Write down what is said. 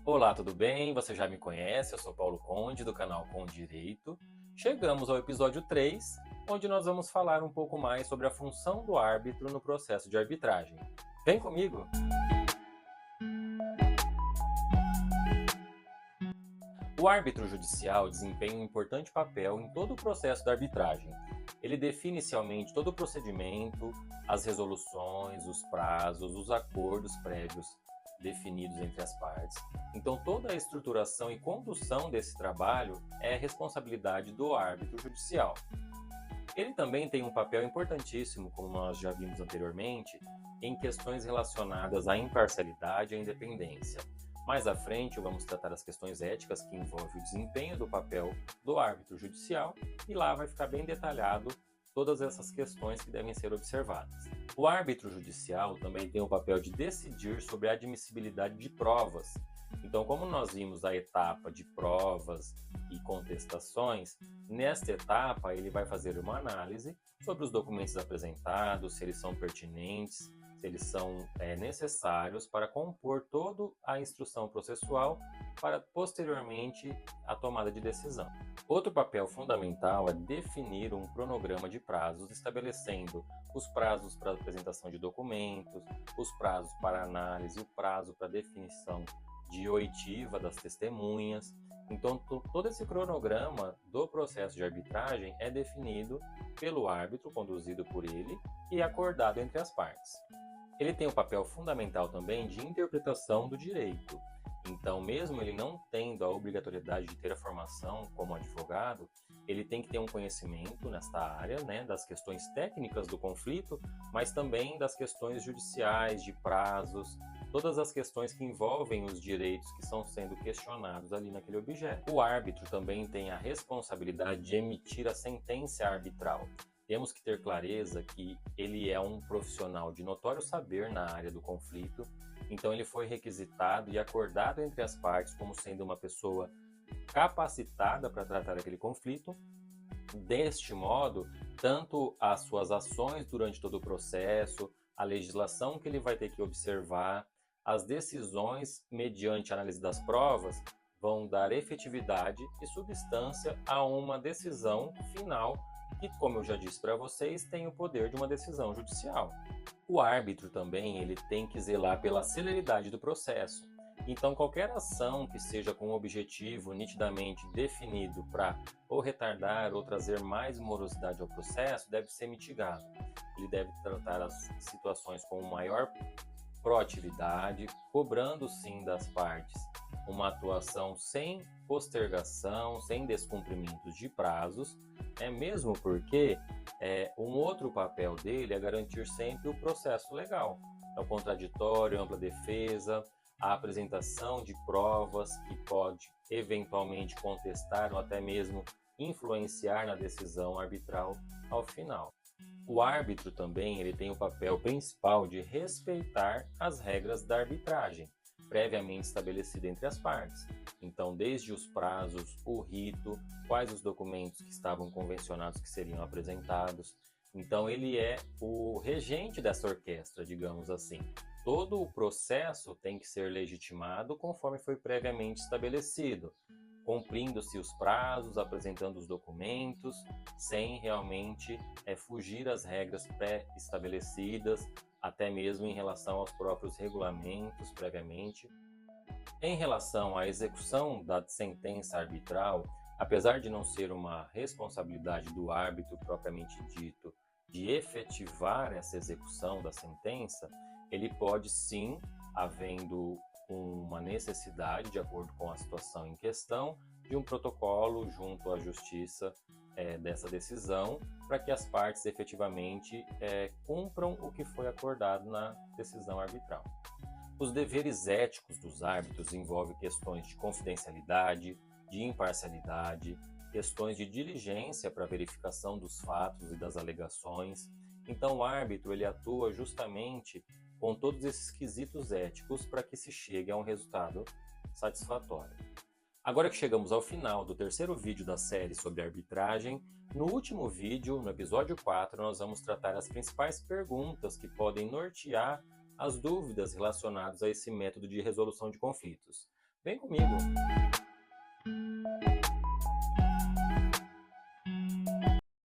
Olá, tudo bem? Você já me conhece, eu sou Paulo Conde, do canal Com Direito. Chegamos ao episódio 3, onde nós vamos falar um pouco mais sobre a função do árbitro no processo de arbitragem. Vem comigo! O árbitro judicial desempenha um importante papel em todo o processo da arbitragem. Ele define inicialmente todo o procedimento, as resoluções, os prazos, os acordos prévios definidos entre as partes. Então, toda a estruturação e condução desse trabalho é responsabilidade do árbitro judicial. Ele também tem um papel importantíssimo, como nós já vimos anteriormente, em questões relacionadas à imparcialidade e à independência. Mais à frente, vamos tratar as questões éticas que envolvem o desempenho do papel do árbitro judicial e lá vai ficar bem detalhado todas essas questões que devem ser observadas. O árbitro judicial também tem o papel de decidir sobre a admissibilidade de provas. Então, como nós vimos a etapa de provas e contestações, nesta etapa ele vai fazer uma análise sobre os documentos apresentados, se eles são pertinentes, se eles são necessários para compor toda a instrução processual para posteriormente a tomada de decisão. Outro papel fundamental é definir um cronograma de prazos, estabelecendo os prazos para apresentação de documentos, os prazos para análise, o prazo para definição de oitiva das testemunhas. Então, todo esse cronograma do processo de arbitragem é definido pelo árbitro, conduzido por ele e acordado entre as partes. Ele tem um papel fundamental também de interpretação do direito. Então, mesmo ele não tendo a obrigatoriedade de ter a formação como advogado, ele tem que ter um conhecimento nesta área, das questões técnicas do conflito, mas também das questões judiciais, de prazos, todas as questões que envolvem os direitos que estão sendo questionados ali naquele objeto. O árbitro também tem a responsabilidade de emitir a sentença arbitral. Temos que ter clareza que ele é um profissional de notório saber na área do conflito, então ele foi requisitado e acordado entre as partes como sendo uma pessoa capacitada para tratar aquele conflito. Deste modo, tanto as suas ações durante todo o processo, a legislação que ele vai ter que observar, as decisões mediante a análise das provas vão dar efetividade e substância a uma decisão final que, como eu já disse para vocês, tem o poder de uma decisão judicial. O árbitro também ele tem que zelar pela celeridade do processo. Então, qualquer ação que seja com um objetivo nitidamente definido para ou retardar ou trazer mais morosidade ao processo deve ser mitigado. Ele deve tratar as situações com maior proatividade, cobrando sim das partes uma atuação sem postergação, sem descumprimentos de prazos, mesmo porque um outro papel dele é garantir sempre o processo legal. É o contraditório, ampla defesa, a apresentação de provas que pode eventualmente contestar ou até mesmo influenciar na decisão arbitral ao final. O árbitro também ele tem o papel principal de respeitar as regras da arbitragem, previamente estabelecida entre as partes. Então, desde os prazos, o rito, quais os documentos que estavam convencionados que seriam apresentados. Então, ele é o regente dessa orquestra, digamos assim. Todo o processo tem que ser legitimado conforme foi previamente estabelecido, cumprindo-se os prazos, apresentando os documentos, sem realmente fugir às regras pré-estabelecidas, até mesmo em relação aos próprios regulamentos previamente. Em relação à execução da sentença arbitral, apesar de não ser uma responsabilidade do árbitro propriamente dito de efetivar essa execução da sentença, ele pode sim, havendo uma necessidade, de acordo com a situação em questão, de um protocolo junto à justiça dessa decisão, para que as partes efetivamente cumpram o que foi acordado na decisão arbitral. Os deveres éticos dos árbitros envolvem questões de confidencialidade, de imparcialidade, questões de diligência para verificação dos fatos e das alegações. Então, o árbitro ele atua justamente com todos esses quesitos éticos para que se chegue a um resultado satisfatório. Agora que chegamos ao final do terceiro vídeo da série sobre arbitragem, no último vídeo, no episódio 4, nós vamos tratar as principais perguntas que podem nortear as dúvidas relacionadas a esse método de resolução de conflitos. Vem comigo!